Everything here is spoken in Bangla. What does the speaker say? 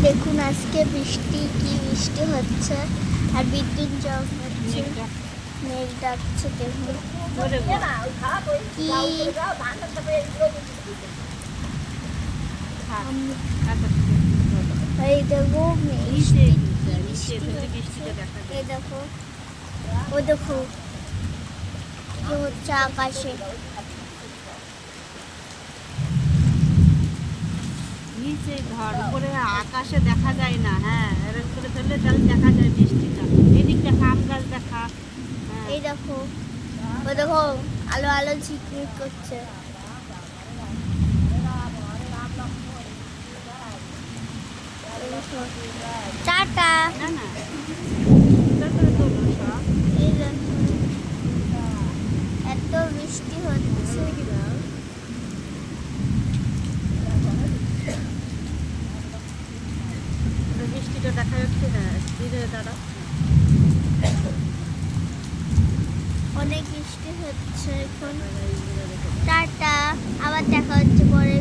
দেখুন আজকে বৃষ্টি কি বৃষ্টি হচ্ছে আর বিদ্যুৎ হচ্ছে, মেঘ ডাকছে। দেখুন কি এই দেখো এই দেখো, ও দেখো কি হচ্ছে আকাশে। নিচে ধর উপরে আকাশে দেখা যায় না। হ্যাঁ, এরকম করে ধরলে তাহলে দেখা যায় বৃষ্টিটা। এদিক দেখা, আম গাছ দেখা। এই দেখো, ও দেখো আলো আলো ঝিকমিক করছে। টাটা। না না, এই দেখো এত বৃষ্টি হচ্ছে। বৃষ্টিটা দেখা যাচ্ছে। হ্যাঁ, ধীরে দাঁড়া। অনেক বৃষ্টি হচ্ছে এখন। টাটা, আবার দেখা হচ্ছে পরে।